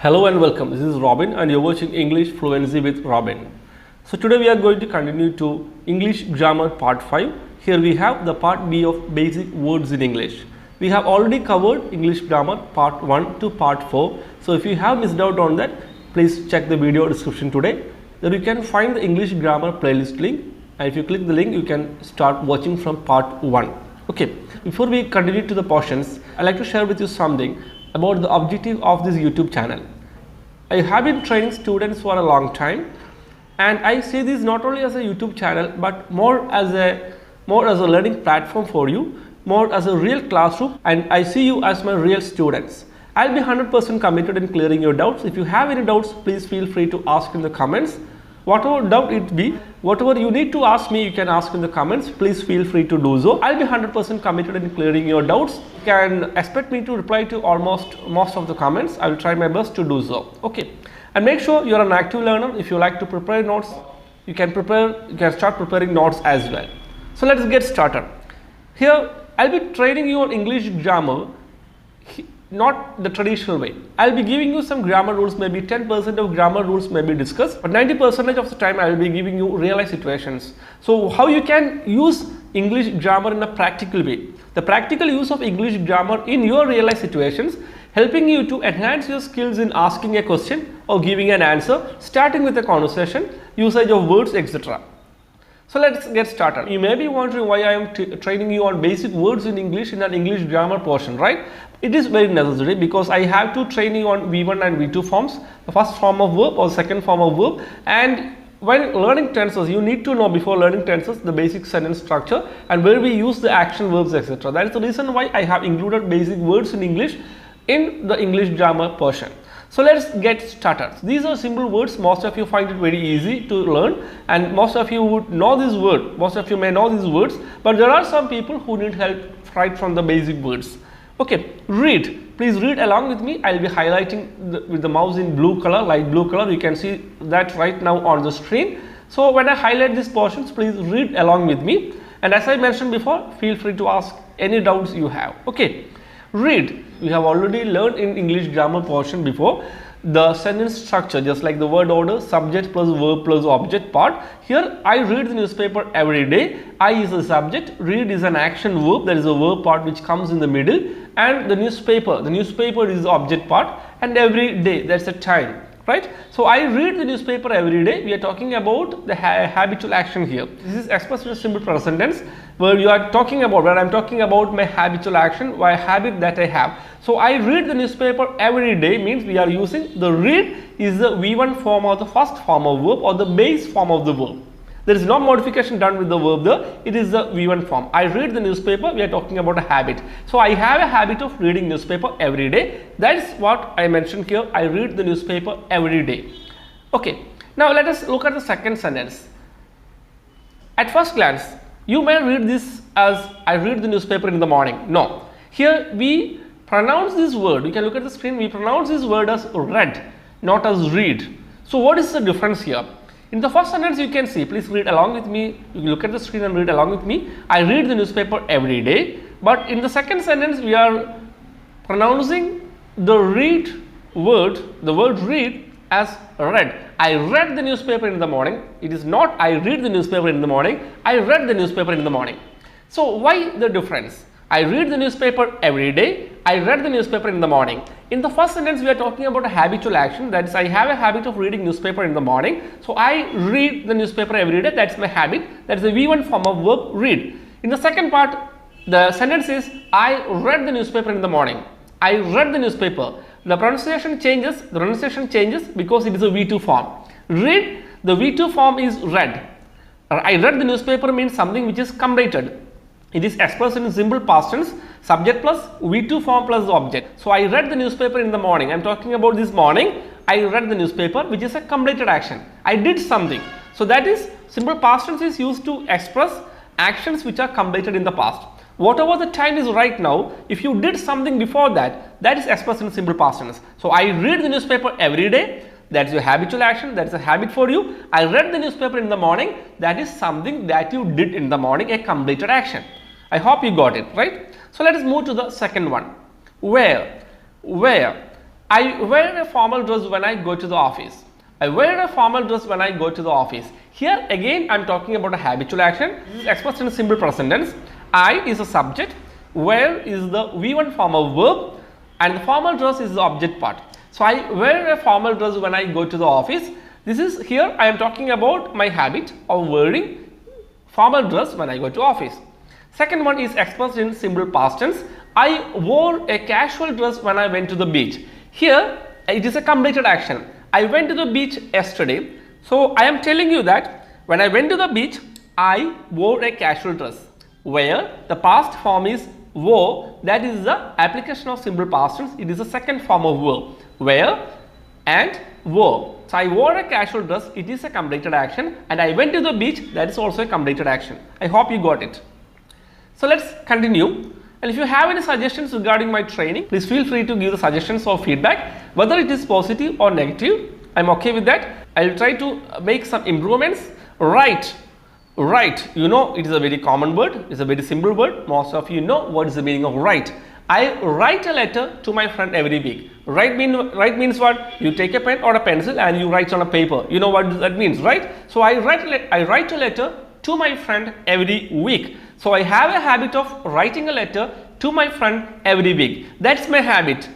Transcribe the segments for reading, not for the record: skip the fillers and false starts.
Hello and welcome. This is Robin and you're watching English Fluency with Robin. So today we are going to continue to English Grammar Part 5. Here we have the Part B of Basic Words in English. We have already covered English Grammar Part 1 to Part 4. So if you have missed out on that, please check the video description today. There you can find the English Grammar playlist link, and if you click the link, you can start watching from Part 1. Okay, before we continue to the portions, I'd like to share with you something about the objective of this YouTube channel. I have been training students for a long time, and I see this not only as a YouTube channel but more as a learning platform for you, more as a real classroom, and I see you as my real students. I'll be 100% committed in clearing your doubts. If you have any doubts, please feel free to ask in the comments. Whatever doubt it be, whatever you need to ask me, you can ask in the comments. Please feel free to do so. I'll be 100% committed in clearing your doubts. You can expect me to reply to most of the comments. I will try my best to do so. Okay, and make sure you are an active learner. If you like to prepare notes, you can start preparing notes as well. So let's get started. Here I'll be training you on English grammar, not the traditional way. I'll be giving you some grammar rules. Maybe 10% of grammar rules may be discussed, but 90% of the time I will be giving you real life situations. So how you can use English grammar in a practical way. The practical use of English grammar in your real life situations, helping you to enhance your skills in asking a question or giving an answer, starting with a conversation, usage of words, etc. So let's get started. You may be wondering why I am training you on basic words in English in an English grammar portion, right? It is very necessary because I have to train you on V1 and V2 forms, the first form of verb or second form of verb. And when learning tenses, you need to know before learning tenses the basic sentence structure and where we use the action verbs, etc. That is the reason why I have included basic words in English in the English grammar portion. So let's get started. These are simple words. Most of you find it very easy to learn, and most of you would know this word. Most of you may know these words, but there are some people who need help right from the basic words. Okay, read. Please read along with me. I'll be highlighting with the mouse in blue color, light blue color. You can see that right now on the screen. So when I highlight these portions, please read along with me. And as I mentioned before, feel free to ask any doubts you have. Okay, read. We have already learned in English grammar portion before the sentence structure, just like the word order, subject plus verb plus object part. Here I read the newspaper every day. I is the subject, read is an action verb, that is a verb part which comes in the middle, and the newspaper is the object part, and every day, that's a time, right? So I read the newspaper every day. We are talking about the habitual action here. This is expressed in a simple present tense where I'm talking about my habitual action, my habit that I have. So I read the newspaper every day means we are using the read is the V1 form or the first form of verb or the base form of the verb. There is no modification done with the verb there. It is the V1 form. I read the newspaper. We are talking about a habit. So I have a habit of reading newspaper every day. That is what I mentioned here. I read the newspaper every day. Okay. Now let us look at the second sentence. At first glance, you may read this as I read the newspaper in the morning. No. Here we pronounce this word. You can look at the screen. We pronounce this word as read, not as read. So what is the difference here? In the first sentence, you can see, please read along with me. You can look at the screen and read along with me. I read the newspaper every day. But in the second sentence, we are pronouncing the read word, the word read as read. I read the newspaper in the morning. It is not I read the newspaper in the morning. I read the newspaper in the morning. So why the difference? I read the newspaper every day. I read the newspaper in the morning. In the first sentence, we are talking about a habitual action. That is, I have a habit of reading newspaper in the morning. So I read the newspaper every day. That's my habit. That is the V1 form of verb read. In the second part, the sentence is I read the newspaper in the morning. I read the newspaper. The pronunciation changes. The pronunciation changes because it is a V2 form. Read, the V2 form is read. I read the newspaper means something which is completed. It is expressed in simple past tense, subject plus V2 form plus object. So I read the newspaper in the morning. I am talking about this morning. I read the newspaper, which is a completed action. I did something. So that is simple past tense is used to express actions which are completed in the past. Whatever the time is right now, if you did something before that, that is expressed in simple past tense. So I read the newspaper every day. That is your habitual action. That is a habit for you. I read the newspaper in the morning. That is something that you did in the morning, a completed action. I hope you got it, right? So let us move to the second one. Where I wear a formal dress when I go to the office. I wear a formal dress when I go to the office. Here again I am talking about a habitual action expressed in a simple present tense. I is a subject, wear is the V1 form of verb, and the formal dress is the object part. So I wear a formal dress when I go to the office. This is here I am talking about my habit of wearing formal dress when I go to office. Second one is expressed in simple past tense. I wore a casual dress when I went to the beach. Here it is a completed action. I went to the beach yesterday. So I am telling you that when I went to the beach, I wore a casual dress. Where the past form is wore, that is the application of simple past tense. It is the second form of verb. Where and wore. So I wore a casual dress, it is a completed action, and I went to the beach, that is also a completed action. I hope you got it. So let's continue. And if you have any suggestions regarding my training, please feel free to give the suggestions or feedback, whether it is positive or negative. I'm okay with that. I will try to make some improvements. Write. You know, it is a very common word. It's a very simple word. Most of you know what is the meaning of write. I write a letter to my friend every week. Write means what? You take a pen or a pencil and you write on a paper. You know what that means, right? So I write a letter to my friend every week. So I have a habit of writing a letter to my friend every week. That's my habit.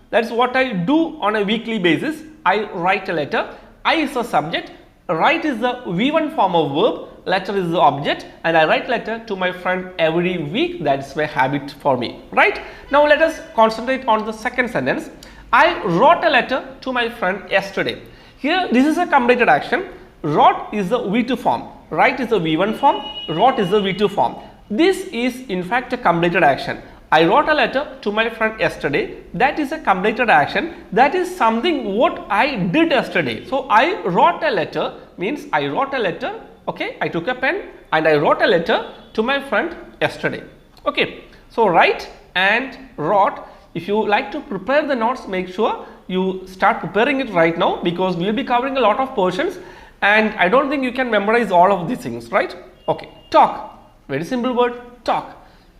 That's what I do on a weekly basis. I write a letter. I is the subject. Write is the V1 form of verb. Letter is the object, and I write letter to my friend every week. That's my habit for me, right? Now let us concentrate on the second sentence. I wrote a letter to my friend yesterday. Here this is a completed action. Wrote is the V2 form. Write is the V1 form. Wrote is the V2 form. This is in fact a completed action. I wrote a letter to my friend yesterday. That is a completed action. That is something what I did yesterday. So I wrote a letter means I wrote a letter. Okay, I took a pen and I wrote a letter to my friend yesterday. Okay, so write and wrote. If you like to prepare the notes, make sure you start preparing it right now, because we will be covering a lot of portions and I don't think you can memorize all of these things, right? Okay, talk. Very simple word, talk.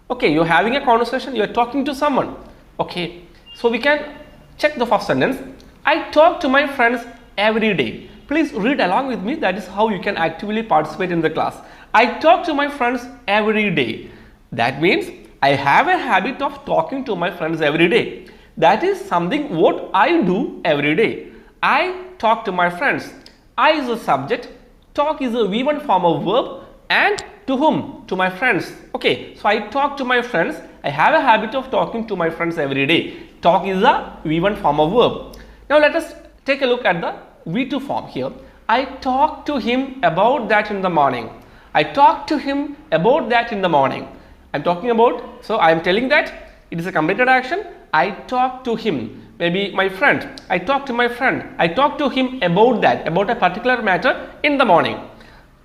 Okay, you're having a conversation, you're talking to someone. Okay, so we can check the first sentence. I talk to my friends every day. Please read along with me. That is how you can actively participate in the class. I talk to my friends every day. That means I have a habit of talking to my friends every day. That is something what I do every day. I talk to my friends. I is a subject. Talk is a V1 form of verb. And to whom? To my friends. Okay, so I talk to my friends. I have a habit of talking to my friends every day. Talk is a V1 form of verb. Now let us take a look at the V2 form here. I talked to him about that in the morning. I talked to him about that in the morning. I'm talking about, so I am telling that it is a completed action. I talked to him, maybe my friend. I talked to my friend. I talked to him about that, about a particular matter in the morning.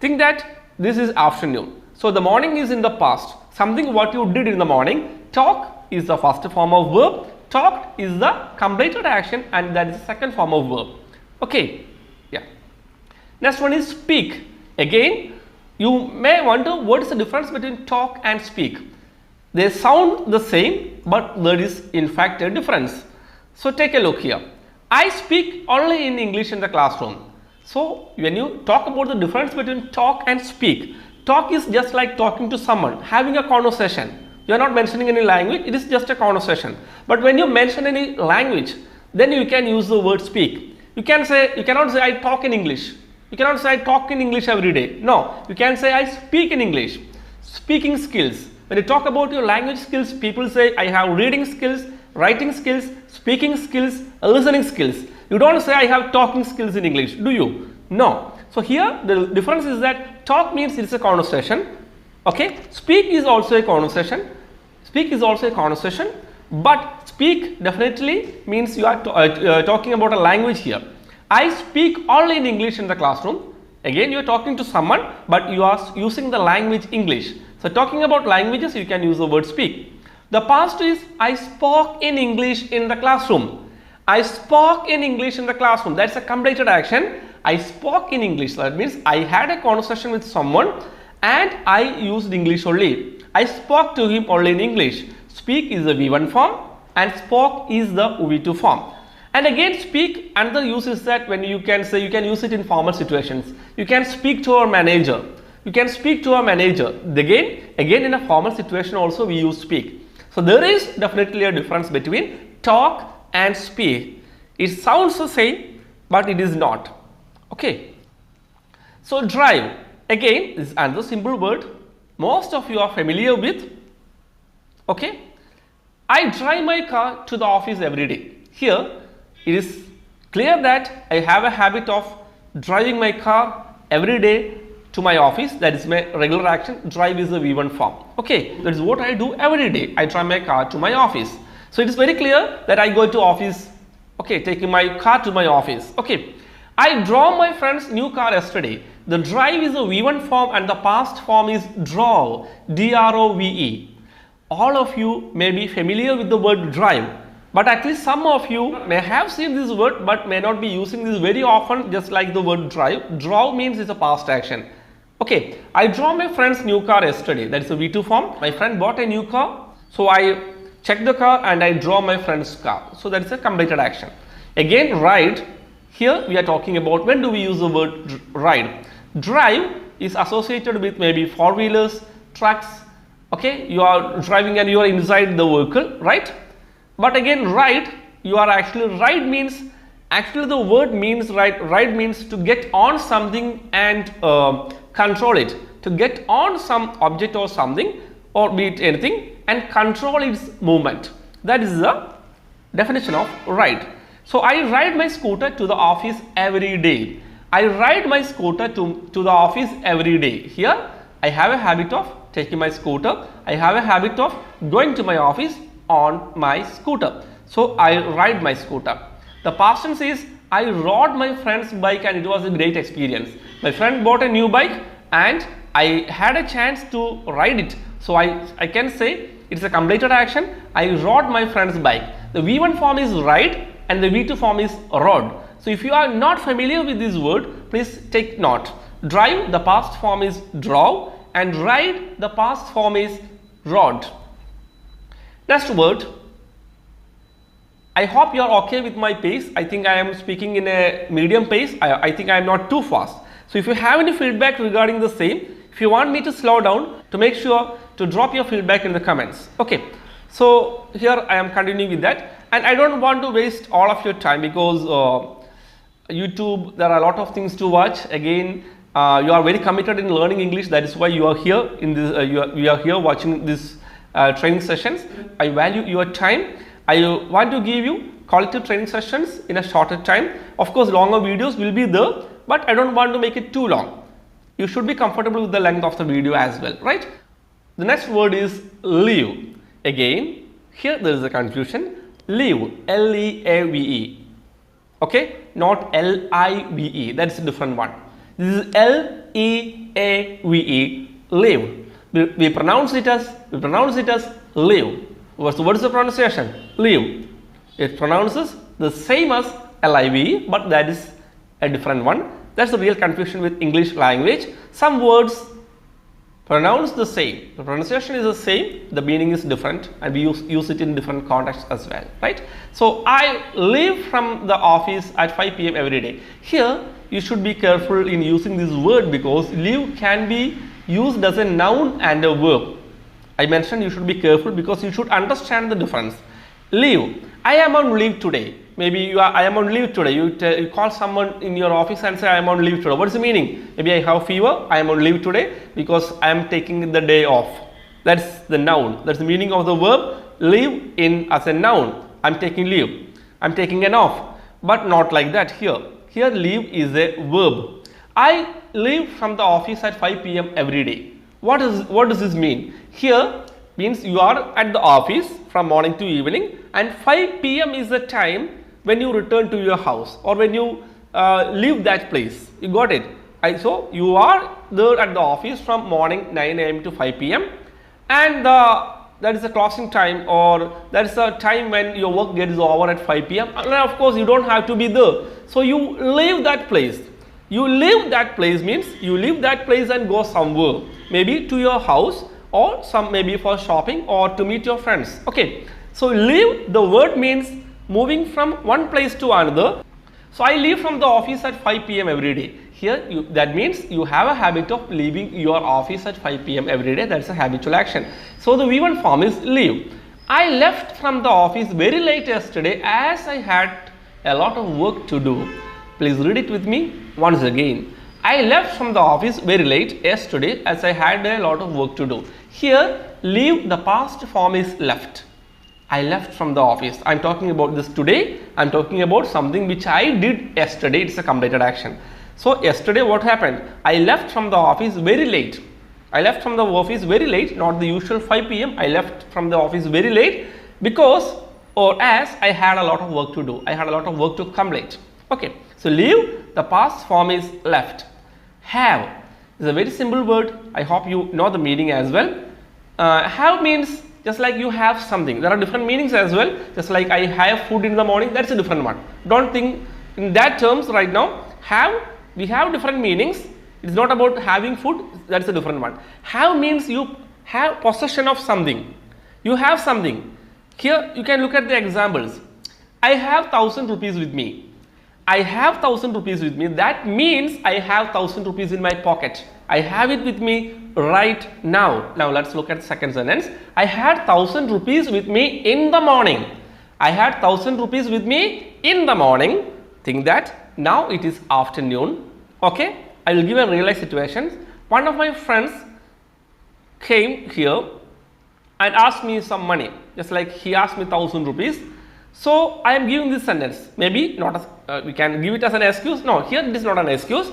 Think that this is afternoon. So the morning is in the past. Something what you did in the morning. Talk is the first form of verb. Talked is the completed action, and that is the second form of verb. Okay, yeah. Next one is speak. Again, you may wonder what is the difference between talk and speak. They sound the same, but there is in fact a difference. So take a look here. I speak only in English in the classroom. So when you talk about the difference between talk and speak, talk is just like talking to someone, having a conversation. You are not mentioning any language, it is just a conversation. But when you mention any language, then you can use the word speak. You cannot say I talk in English. You cannot say I talk in English every day. No, you can say I speak in English. Speaking skills. When you talk about your language skills, people say I have reading skills, writing skills, speaking skills, listening skills. You don't say I have talking skills in English, do you? No. So here the difference is that talk means it's a conversation. Okay, speak is also a conversation. Speak is also a conversation, but speak definitely means you are talking about a language here. I speak only in English in the classroom. Again, you are talking to someone, but you are using the language English. So talking about languages, you can use the word speak. The past is I spoke in English in the classroom. I spoke in English in the classroom. That's a completed action. I spoke in English. That means I had a conversation with someone and I used English only. I spoke to him only in English. Speak is the V1 form and spoke is the V2 form. And again, speak, another use is that when you can say, you can use it in formal situations. You can speak to our manager. You can speak to our manager. Again in a formal situation also we use speak. So there is definitely a difference between talk and speak. It sounds the same, but it is not. Okay. So drive, again, is another simple word. Most of you are familiar with. Okay. I drive my car to the office every day. Here it is clear that I have a habit of driving my car every day to my office. That is my regular action. Drive is the V1 form. Okay, that is what I do every day. I drive my car to my office. So it is very clear that I go to office. Okay, taking my car to my office. Okay, I drove my friend's new car yesterday. The drive is a V1 form and the past form is drove. D-R-O-V-E. All of you may be familiar with the word drive. But at least some of you may have seen this word but may not be using this very often, just like the word drive. Drove means it's a past action. Okay, I drove my friend's new car yesterday. That is a V2 form. My friend bought a new car. So I checked the car and I drove my friend's car. So that is a completed action. Again, ride. Here we are talking about when do we use the word ride. Drive is associated with maybe four-wheelers, trucks. Okay, you are driving and you are inside the vehicle, right? But again, ride, you are actually, ride means, actually the word means ride means to get on something and control it. To get on some object or something, or be it anything, and control its movement. That is the definition of ride. So I ride my scooter to the office every day. I ride my scooter to the office every day. Here I have a habit of taking my scooter. I have a habit of going to my office on my scooter. So I ride my scooter. The past tense is I rode my friend's bike and it was a great experience. My friend bought a new bike and I had a chance to ride it. So I can say it's a completed action. I rode my friend's bike. The V1 form is ride and the V2 form is rode. So if you are not familiar with this word, please take note. Drive, the past form is drove, and ride, the past form is rode. Next word. I hope you are okay with my pace. I think I am speaking in a medium pace. I think I am not too fast. So if you have any feedback regarding the same, if you want me to slow down, to make sure to drop your feedback in the comments. Okay. So here I am continuing with that, and I don't want to waste all of your time because YouTube, there are a lot of things to watch. Again, you are very committed in learning English. That is why you are here in this. You are here watching this training sessions. I value your time. I want to give you quality training sessions in a shorter time. Of course, longer videos will be there, but I don't want to make it too long. You should be comfortable with the length of the video as well, right? The next word is leave. Again, here there is a confusion. Leave, L-E-A-V-E. Okay, not L-I-V-E. That's a different one. This is L-E-A-V-E. Leave. We pronounce it as leave. What is the pronunciation? Leave. It pronounces the same as L-I-V-E, but that is a different one. That's the real confusion with English language. Some words pronounce the same. The pronunciation is the same, the meaning is different, and we use it in different contexts as well, right? So I leave from the office at 5 p.m. every day. Here you should be careful in using this word because leave can be used as a noun and a verb. I mentioned you should be careful because you should understand the difference. Leave. I am on leave today. Maybe I am on leave today. You call someone in your office and say I am on leave today. What is the meaning? Maybe I have fever. I am on leave today because I am taking the day off. That's the noun. That's the meaning of the verb leave in as a noun. I am taking leave. I am taking an off. But not like that here. Here leave is a verb. I leave from the office at 5 p.m. every day. What does this mean? Here means you are at the office from morning to evening, and 5 p.m. is the time when you return to your house or when you leave that place. You got it? So you are there at the office from morning 9 a.m. to 5 p.m. and that is the closing time, or that is the time when your work gets over at 5 p.m. and of course you don't have to be there. So you leave that place. You leave that place means you leave that place and go somewhere, maybe to your house or maybe for shopping or to meet your friends. Okay, So leave, the word means moving from one place to another. So I leave from the office at 5 p.m. every day. Here that means you have a habit of leaving your office at 5 p.m. every day. That's a habitual action. So the V1 form is leave. I left from the office very late yesterday as I had a lot of work to do. Please read it with me once again. I left from the office very late yesterday as I had a lot of work to do. Here leave, the past form is left. I left from the office. I am talking about this today. I am talking about something which I did yesterday. It's a completed action. So yesterday what happened? I left from the office very late. I left from the office very late, not the usual 5 p.m. I left from the office very late because or as I had a lot of work to do. I had a lot of work to complete. Okay. So leave, the past form is left. Have is a very simple word. I hope you know the meaning as well. Have means just like you have something. There are different meanings as well. Just like I have food in the morning, that's a different one. Don't think in that terms right now. Have, we have different meanings. It's not about having food, that's a different one. Have means you have possession of something. You have something. Here you can look at the examples. I have 1,000 rupees with me. I have 1,000 rupees with me. That means I have 1,000 rupees in my pocket. I have it with me right now. Now let's look at the second sentence. I had 1,000 rupees with me in the morning. I had 1,000 rupees with me in the morning. Think that now it is afternoon. Okay. I will give a real life situation. One of my friends came here and asked me some money. Just like he asked me 1,000 rupees. So I am giving this sentence. Maybe not as, we can give it as an excuse. No, here it is not an excuse.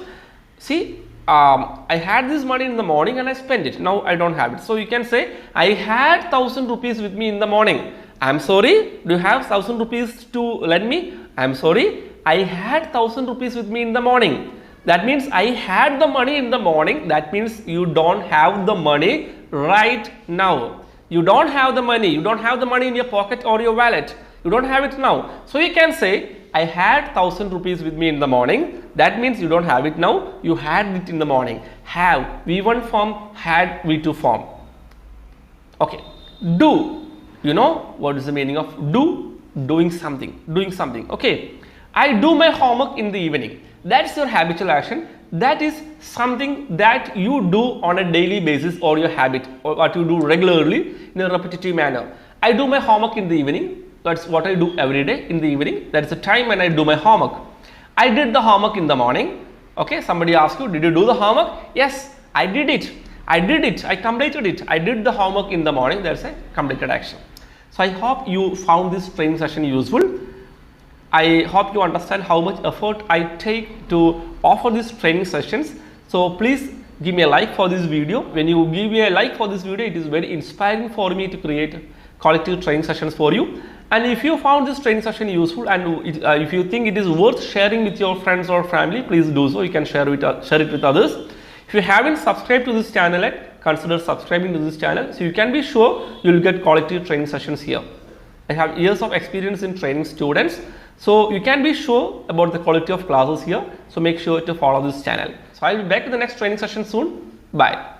See, I had this money in the morning and I spent it. Now I don't have it. So you can say I had 1,000 rupees with me in the morning. I am sorry. Do you have 1,000 rupees to lend me? I am sorry. I had 1,000 rupees with me in the morning. That means I had the money in the morning. That means you don't have the money right now. You don't have the money. You don't have the money in your pocket or your wallet. You don't have it now. So you can say I had 1,000 rupees with me in the morning. That means you don't have it now. You had it in the morning. Have, V1 form, had, V2 form. Okay. Do. You know what is the meaning of do? Doing something. Doing something. Okay. I do my homework in the evening. That's your habitual action. That is something that you do on a daily basis or your habit or what you do regularly in a repetitive manner. I do my homework in the evening. That's what I do every day in the evening. That is the time when I do my homework. I did the homework in the morning. Okay, somebody asked you, did you do the homework? Yes, I did it. I did it. I completed it. I did the homework in the morning. That's a completed action. So I hope you found this training session useful. I hope you understand how much effort I take to offer these training sessions. So please give me a like for this video. When you give me a like for this video, it is very inspiring for me to create quality training sessions for you. And if you found this training session useful and if you think it is worth sharing with your friends or family, please do so. You can share it with others. If you haven't subscribed to this channel yet, consider subscribing to this channel so you can be sure you will get quality training sessions here. I have years of experience in training students. So you can be sure about the quality of classes here. So make sure to follow this channel. So I'll be back in the next training session soon. Bye.